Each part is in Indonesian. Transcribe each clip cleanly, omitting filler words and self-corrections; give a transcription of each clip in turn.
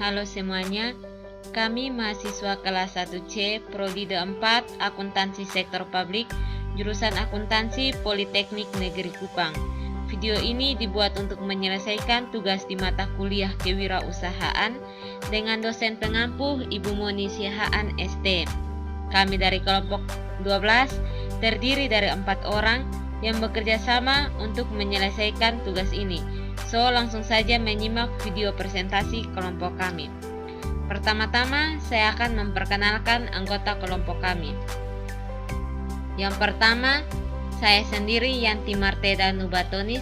Halo semuanya, kami mahasiswa kelas 1C Prodi 4 Akuntansi Sektor Publik, jurusan Akuntansi Politeknik Negeri Kupang. Video ini dibuat untuk menyelesaikan tugas di mata kuliah Kewirausahaan dengan dosen pengampu Ibu Moni Siahaan ST. Kami dari kelompok 12 terdiri dari 4 orang yang bekerja sama untuk menyelesaikan tugas ini. So, langsung saja menyimak video presentasi kelompok kami. Pertama-tama, saya akan memperkenalkan anggota kelompok kami. Yang pertama, saya sendiri Yanti Marteda Nubatonis,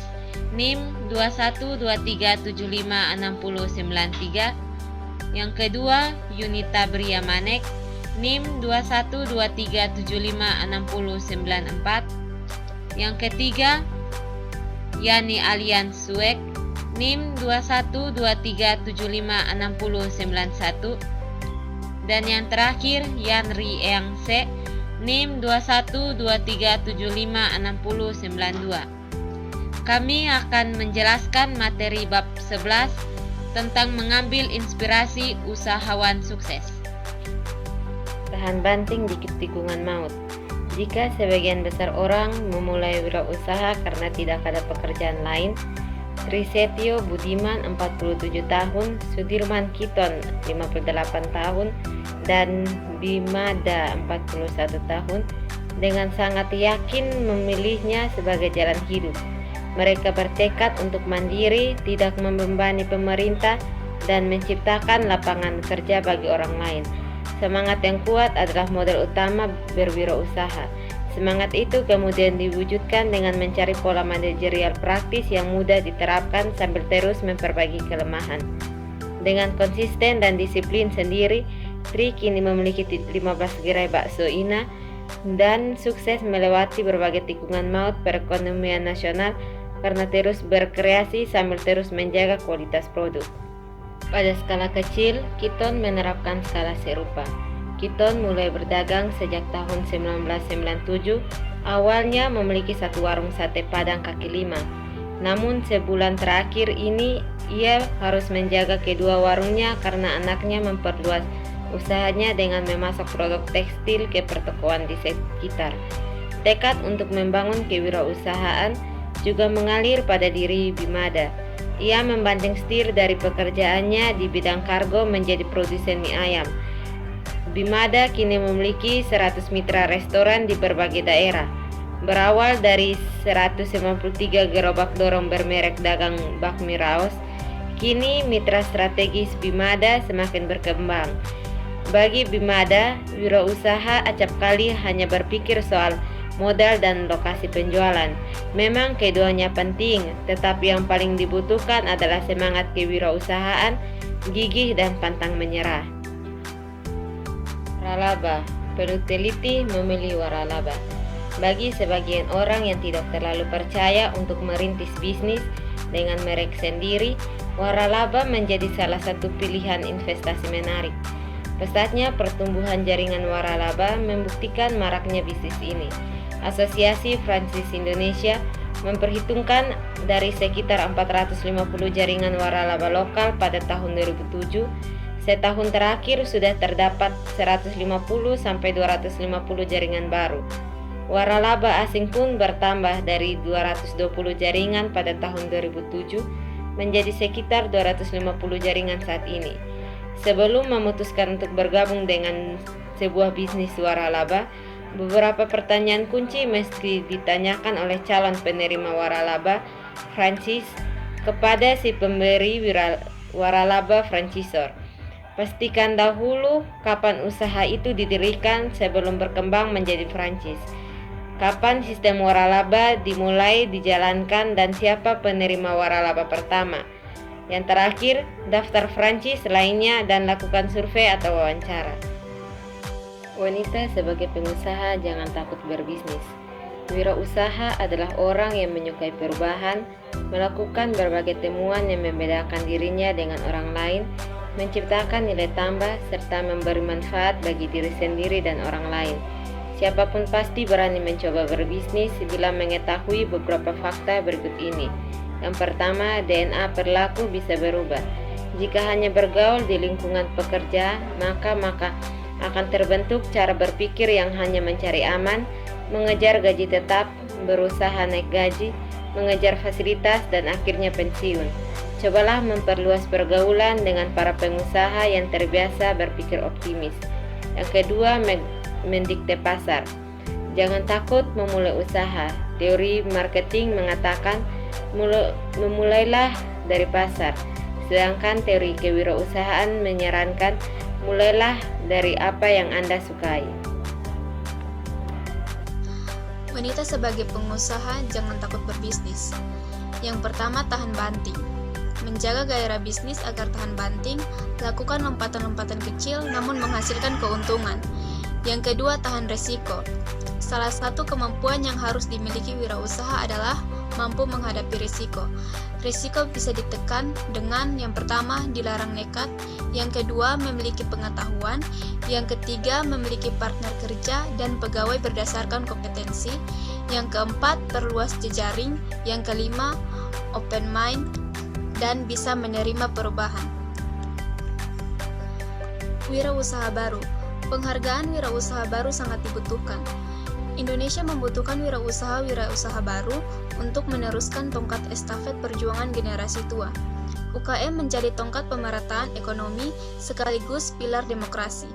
NIM 2123756093. Yang kedua, Yunita Bria Manek, NIM 2123756094. Yang ketiga, Yani Alian Suek, NIM 2123756091. Dan yang terakhir, Yanri Eyang Se, NIM 2123756092. Kami akan menjelaskan materi bab 11 tentang mengambil inspirasi usahawan sukses. Tahan banting di tikungan maut. Jika sebagian besar orang memulai wirausaha karena tidak ada pekerjaan lain, Trisetio Budiman 47 tahun, Sudirman Kiton 58 tahun, dan Bimada 41 tahun dengan sangat yakin memilihnya sebagai jalan hidup. Mereka bertekad untuk mandiri, tidak membebani pemerintah, dan menciptakan lapangan kerja bagi orang lain. Semangat yang kuat adalah modal utama berwirausaha. Semangat itu kemudian diwujudkan dengan mencari pola manajerial praktis yang mudah diterapkan sambil terus memperbaiki kelemahan. Dengan konsisten dan disiplin sendiri, Tri kini memiliki 15 gerai bakso Ina dan sukses melewati berbagai tikungan maut perekonomian nasional karena terus berkreasi sambil terus menjaga kualitas produk. Pada skala kecil, Kiton menerapkan skala serupa. Kiton mulai berdagang sejak tahun 1997, awalnya memiliki satu warung sate Padang kaki lima. Namun sebulan terakhir ini, ia harus menjaga kedua warungnya karena anaknya memperluas usahanya dengan memasok produk tekstil ke pertokoan di sekitar. Tekad untuk membangun kewirausahaan juga mengalir pada diri Bimada. Ia membanting setir dari pekerjaannya di bidang kargo menjadi produsen mie ayam. Bimada kini memiliki 100 mitra restoran di berbagai daerah. Berawal dari 153 gerobak dorong bermerek dagang bakmi raos, kini mitra strategis Bimada semakin berkembang. Bagi Bimada, wirausaha acap kali hanya berpikir soal modal dan lokasi penjualan. Memang keduanya penting, tetapi yang paling dibutuhkan adalah semangat kewirausahaan, gigih dan pantang menyerah. Waralaba, perlu teliti memilih waralaba. Bagi sebagian orang yang tidak terlalu percaya untuk merintis bisnis dengan merek sendiri, waralaba menjadi salah satu pilihan investasi menarik. Pesatnya pertumbuhan jaringan waralaba membuktikan maraknya bisnis ini. Asosiasi Franchise Indonesia memperhitungkan dari sekitar 450 jaringan waralaba lokal pada tahun 2007, setahun terakhir sudah terdapat 150-250 jaringan baru. Waralaba asing pun bertambah dari 220 jaringan pada tahun 2007 menjadi sekitar 250 jaringan saat ini. Sebelum memutuskan untuk bergabung dengan sebuah bisnis waralaba, beberapa pertanyaan kunci mesti ditanyakan oleh calon penerima waralaba franchise kepada si pemberi waralaba franchisor. Pastikan dahulu kapan usaha itu didirikan sebelum berkembang menjadi franchise. Kapan sistem waralaba dimulai dijalankan dan siapa penerima waralaba pertama. Yang terakhir, daftar franchise lainnya dan lakukan survei atau wawancara. Wanita sebagai pengusaha jangan takut berbisnis. Wirausaha adalah orang yang menyukai perubahan, melakukan berbagai temuan yang membedakan dirinya dengan orang lain, menciptakan nilai tambah, serta memberi manfaat bagi diri sendiri dan orang lain. Siapapun pasti berani mencoba berbisnis bila mengetahui beberapa fakta berikut ini. Yang pertama, DNA perilaku bisa berubah. Jika hanya bergaul di lingkungan pekerja, maka akan terbentuk cara berpikir yang hanya mencari aman, mengejar gaji tetap, berusaha naik gaji, mengejar fasilitas, dan akhirnya pensiun. Cobalah memperluas pergaulan dengan para pengusaha yang terbiasa berpikir optimis. Yang kedua, mendikte pasar. Jangan takut memulai usaha. Teori marketing mengatakan memulailah dari pasar. Sedangkan teori kewirausahaan menyarankan mulailah dari apa yang Anda sukai. Wanita sebagai pengusaha jangan takut berbisnis. Yang pertama, tahan banting. Menjaga gairah bisnis agar tahan banting, lakukan lompatan-lompatan kecil namun menghasilkan keuntungan. Yang kedua, tahan resiko. Salah satu kemampuan yang harus dimiliki wirausaha adalah mampu menghadapi risiko. Risiko bisa ditekan dengan yang pertama, dilarang nekat, yang kedua, memiliki pengetahuan, yang ketiga, memiliki partner kerja dan pegawai berdasarkan kompetensi, yang keempat, perluas jejaring, yang kelima, open mind, dan bisa menerima perubahan. Wirausaha baru. Penghargaan wirausaha baru sangat dibutuhkan. Indonesia membutuhkan wirausaha baru untuk meneruskan tongkat estafet perjuangan generasi tua. UKM menjadi tongkat pemerataan ekonomi sekaligus pilar demokrasi.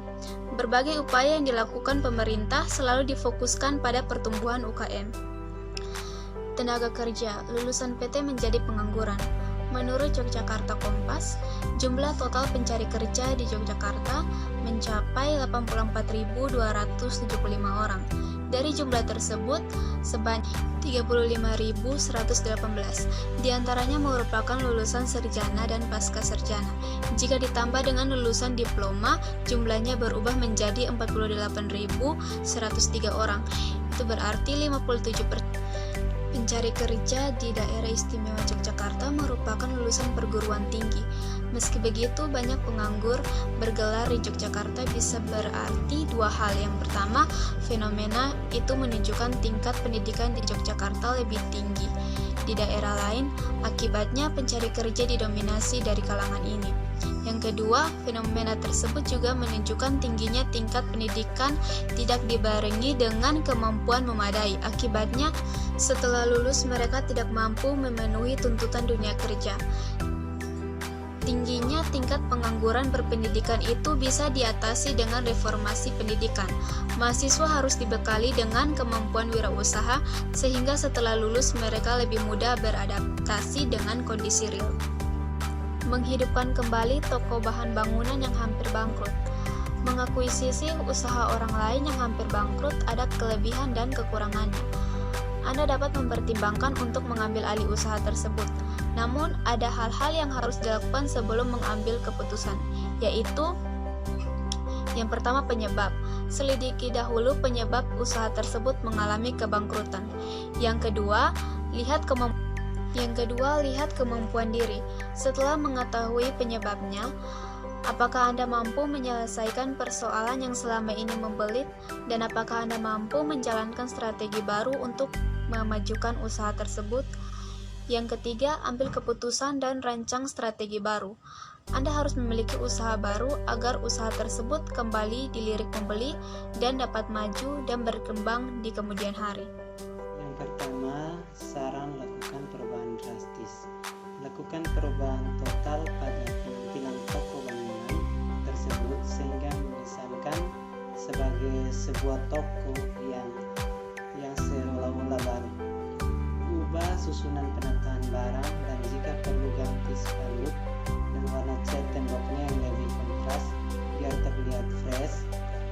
Berbagai upaya yang dilakukan pemerintah selalu difokuskan pada pertumbuhan UKM. Tenaga kerja, lulusan PT menjadi pengangguran. Menurut Yogyakarta Kompas, jumlah total pencari kerja di Yogyakarta mencapai 84.275 orang. Dari jumlah tersebut, sebanyak 35.118 diantaranya merupakan lulusan sarjana dan pasca sarjana. Jika ditambah dengan lulusan diploma, jumlahnya berubah menjadi 48.103 orang. Itu berarti 57%. Pencari kerja di daerah istimewa Yogyakarta merupakan lulusan perguruan tinggi. Meski begitu, banyak penganggur bergelar di Yogyakarta bisa berarti dua hal. Yang pertama, fenomena itu menunjukkan tingkat pendidikan di Yogyakarta lebih tinggi di daerah lain, akibatnya pencari kerja didominasi dari kalangan ini. Yang kedua, fenomena tersebut juga menunjukkan tingginya tingkat pendidikan tidak dibarengi dengan kemampuan memadai. Akibatnya, setelah lulus mereka tidak mampu memenuhi tuntutan dunia kerja. Tingginya tingkat pengangguran berpendidikan itu bisa diatasi dengan reformasi pendidikan. Mahasiswa harus dibekali dengan kemampuan wirausaha sehingga setelah lulus mereka lebih mudah beradaptasi dengan kondisi real. Menghidupkan kembali toko bahan bangunan yang hampir bangkrut. Mengakuisisi usaha orang lain yang hampir bangkrut ada kelebihan dan kekurangannya. Anda dapat mempertimbangkan untuk mengambil alih usaha tersebut. Namun, ada hal-hal yang harus dilakukan sebelum mengambil keputusan, yaitu yang pertama, penyebab. Selidiki dahulu penyebab usaha tersebut mengalami kebangkrutan. Yang kedua, lihat kemampuan diri. Setelah mengetahui penyebabnya, apakah Anda mampu menyelesaikan persoalan yang selama ini membelit, dan apakah Anda mampu menjalankan strategi baru untuk memajukan usaha tersebut? Yang ketiga, ambil keputusan dan rancang strategi baru. Anda harus memiliki usaha baru agar usaha tersebut kembali dilirik pembeli dan dapat maju dan berkembang di kemudian hari. Yang pertama, saran lakukan perubahan drastis. Lakukan perubahan total pada penampilan toko bangunan tersebut sehingga mengesankan sebagai sebuah toko yang seolah-olah baru. Ubah susunan penataan barang dan jika perlu ganti spanduk dan warna cat temboknya yang lebih kontras biar terlihat fresh,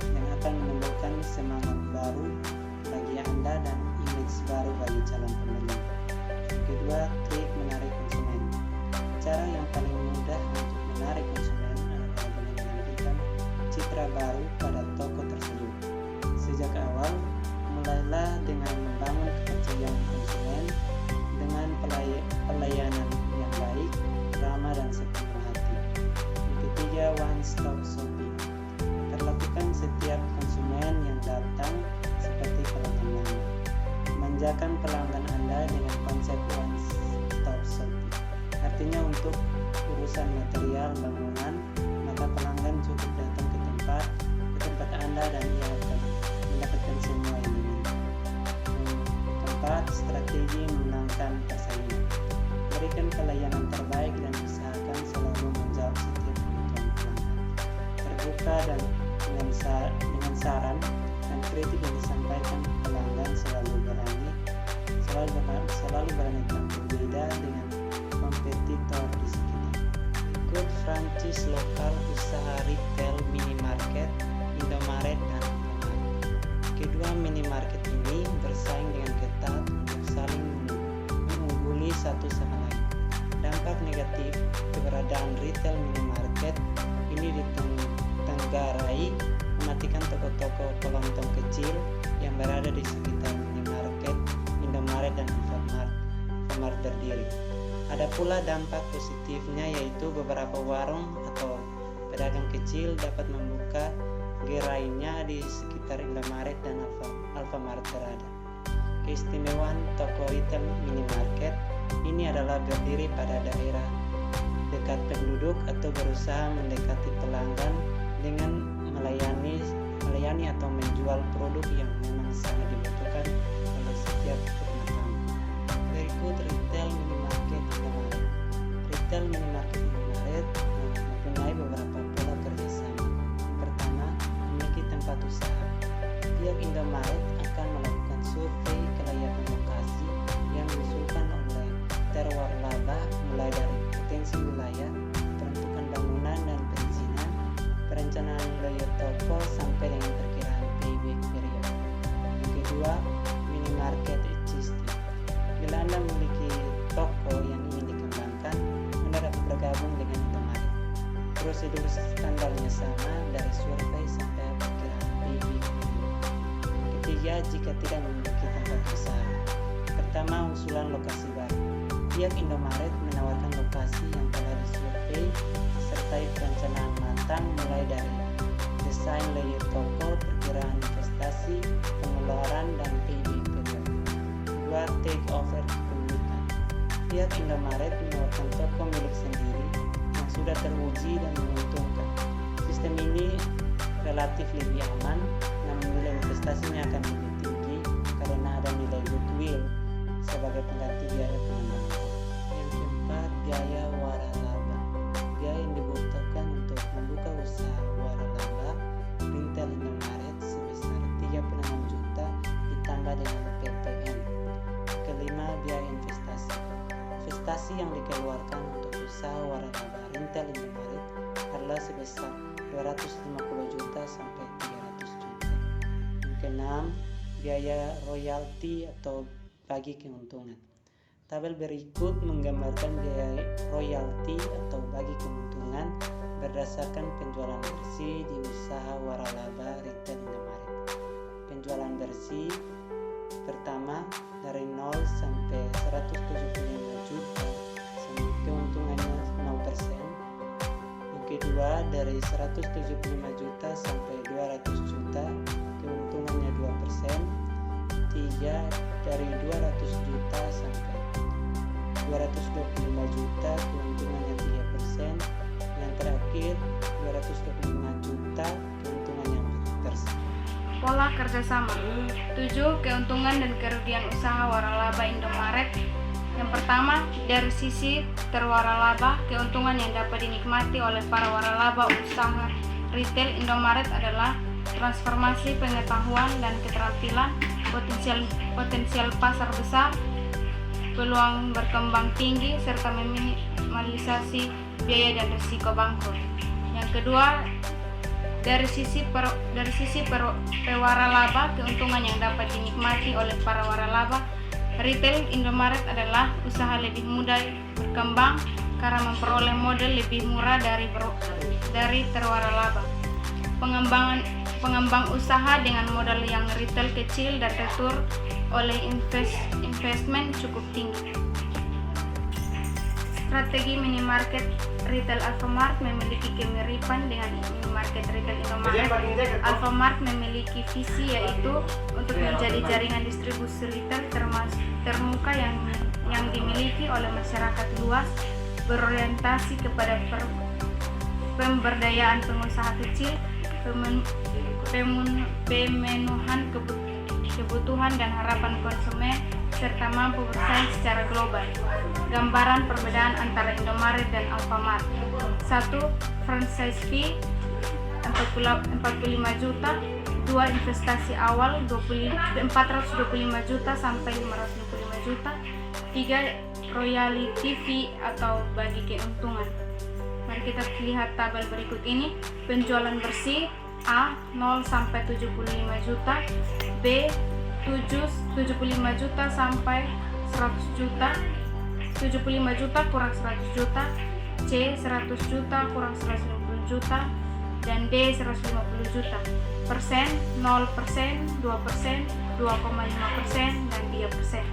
yang akan menimbulkan semangat baru bagi Anda dan image baru bagi calon pembeli. Kedua, trik menarik konsumen. Cara yang paling mudah untuk menarik konsumen adalah dengan menampilkan citra baru pada toko tersebut. Sejak awal, mulailah dengan membangun kepercayaan konsumen dengan pelayanan yang baik, ramah dan sepenuh hati. Yang ketiga, one stop shopping. Perlakukan setiap konsumen yang datang seperti pelanggan lama. Manjakan pelanggan Anda dengan konsep one stop shopping. Artinya untuk urusan material bangunan, maka pelanggan cukup datang ke tempat Anda dan ia akan mendapatkan semua yang diminta. Keempat, strategi memenangkan persaingan. Berikan pelayanan terbaik dan usahakan selalu menjawab setiap kebutuhan pelanggan. Terbuka dan dengan saran dan kritik yang disampaikan pelanggan, selalu berani tampil beda dengan kompetitor di sekitar. Ikut franchise lokal usaha retail minimarket, Indomaret dan Alfamart. Kedua minimarket ini bersaing dengan ketat untuk saling mengungguli satu sama lain. Dampak negatif keberadaan retail minimarket ini ditenggarai mematikan toko-toko kelontong kecil yang berada di sekitar minimarket Indomaret dan Alfamart berdiri. Ada pula dampak positifnya, yaitu beberapa warung atau pedagang kecil dapat membuka gerainya di sekitar Indomaret dan Alfamart berada. Keistimewaan toko retail minimarket ini adalah berdiri pada daerah dekat penduduk atau berusaha mendekati pelanggan dengan melayani atau menjual produk yang memang sangat dibutuhkan oleh setiap rumah tangga. Berikut retail minimarket Indomaret. Retail minimarket Indomaret mempunyai beberapa pola kerjasama. Pertama, memiliki tempat usaha. Pihak Indomaret akan melakukan survei kelayakan lokasi yang diusulkan oleh terwar laba, mulai dari potensi wilayah, peruntukan bangunan dan perizinan, perencanaan layout toko sampai dengan perkiraan payback period. Yang kedua, minimarket existing. Bila Anda memiliki toko yang ingin dikembangkan, Anda dapat bergabung dengan Indomaret. Prosedur standarnya sama, dari survei sampai perkiraan payback period. Ketiga, jika tidak memiliki tempat usaha. Pertama, usulan lokasi baru. Pihak Indomaret menawarkan lokasi yang telah disurvei disertai perencanaan matang, mulai dari desain layout toko, perkiraan investasi, pengeluaran, dan payback period. Kedua, take over kepemilikan. Pihak Indomaret menawarkan toko milik sendiri yang sudah teruji dan menguntungkan. Sistem ini relatif lebih aman, namun nilai investasinya akan lebih tinggi karena ada nilai goodwill sebagai pengganti biaya pengembangan. Yang keempat, biaya waralaba. Biaya yang dibutuhkan untuk membuka usaha waralaba retail Indomaret sebesar 36 juta ditambah dengan PPN. Kelima, biaya investasi. Investasi yang dikeluarkan untuk usaha waralaba retail Indomaret adalah sebesar 250 juta sampai 300 juta. Yang keenam, biaya royalti atau bagi keuntungan. Tabel berikut menggambarkan biaya royalti atau bagi keuntungan berdasarkan penjualan bersih di usaha waralaba retail Indomaret. Penjualan bersih pertama dari 0 sampai 175 juta, keuntungannya 0%. Yang kedua dari 175 juta sampai 200 juta, keuntungannya 2%. Tiga, dari 200 juta sampai 225 juta, keuntungannya 3%. Yang terakhir 225 juta, keuntungannya 4%. Pola kerjasama. 7. Keuntungan dan kerugian usaha waralaba Indomaret. Yang pertama, dari sisi terwaralaba, keuntungan yang dapat dinikmati oleh para waralaba usaha retail Indomaret adalah transformasi pengetahuan dan keterampilan, potensial pasar besar, peluang berkembang tinggi, serta meminimalisasi biaya dan risiko bangkrut. Yang kedua, dari sisi pewaralaba, keuntungan yang dapat dinikmati oleh para waralaba retail Indomaret adalah usaha lebih mudah berkembang karena memperoleh modal lebih murah dari terwaralaba. Pengembang usaha dengan modal yang retail kecil dan retur oleh investment cukup tinggi. Strategi minimarket retail Alfamart memiliki kemiripan dengan minimarket retail Indomaret. Alfamart memiliki visi, yaitu untuk menjadi jaringan distribusi retail termuka yang dimiliki oleh masyarakat luas berorientasi kepada pemberdayaan pengusaha kecil, pemenuhan kebutuhan dan harapan konsumen, serta mampu bersaing secara global. Gambaran perbedaan antara Indomaret dan Alfamart. 1. Franchise fee 45 juta. 2. Investasi awal 425 juta sampai 525 juta. 3. Royalty fee atau bagi keuntungan. Mari kita lihat tabel berikut ini. Penjualan bersih: A. 0 sampai 75 juta, B. 75 juta sampai 100 juta, 75 juta kurang 100 juta, C. 100 juta kurang 150 juta, dan D. 150 juta. Persen: 0%, 2%, 2,5%, dan 3%.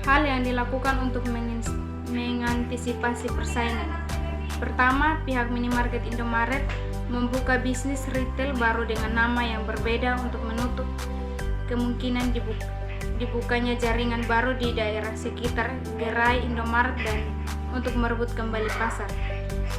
Hal yang dilakukan untuk mengantisipasi persaingan. Pertama, pihak minimarket Indomaret membuka bisnis retail baru dengan nama yang berbeda untuk menutup kemungkinan dibukanya jaringan baru di daerah sekitar gerai Indomaret dan untuk merebut kembali pasar.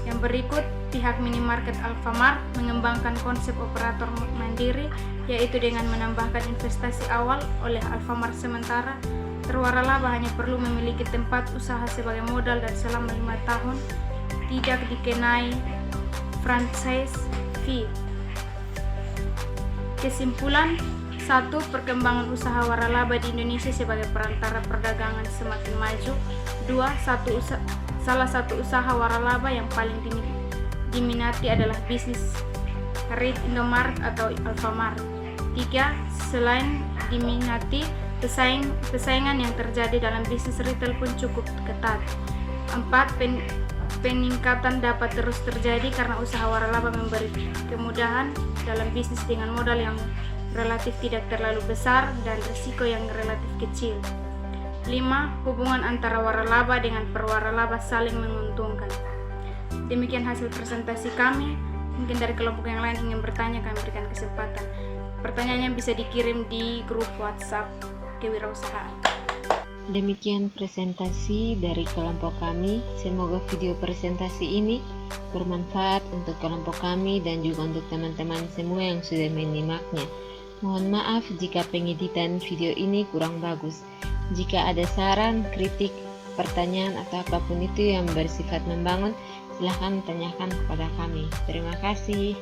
Yang berikut, pihak minimarket Alfamart mengembangkan konsep operator mandiri, yaitu dengan menambahkan investasi awal oleh Alfamart, sementara waralaba hanya perlu memiliki tempat usaha sebagai modal dan selama 5 tahun tidak dikenai franchise fee. Kesimpulan: 1. Perkembangan usaha waralaba di Indonesia sebagai perantara perdagangan semakin maju. 2. Salah satu usaha waralaba yang paling diminati adalah bisnis retail Indomaret atau Alfamart. 3. Selain diminati, persaingan yang terjadi dalam bisnis retail pun cukup ketat. 4. Peningkatan dapat terus terjadi karena usaha waralaba memberi kemudahan dalam bisnis dengan modal yang relatif tidak terlalu besar dan risiko yang relatif kecil. 5. Hubungan antara waralaba dengan perwaralaba saling menguntungkan. Demikian hasil presentasi kami. Mungkin dari kelompok yang lain ingin bertanya, kami berikan kesempatan. Pertanyaannya bisa dikirim di grup WhatsApp Kewirausahaan. Demikian presentasi dari kelompok kami. Semoga video presentasi ini bermanfaat untuk kelompok kami dan juga untuk teman-teman semua yang sudah menyimaknya. Mohon maaf jika pengeditan video ini kurang bagus. Jika ada saran, kritik, pertanyaan atau apapun itu yang bersifat membangun, silahkan tanyakan kepada kami. Terima kasih.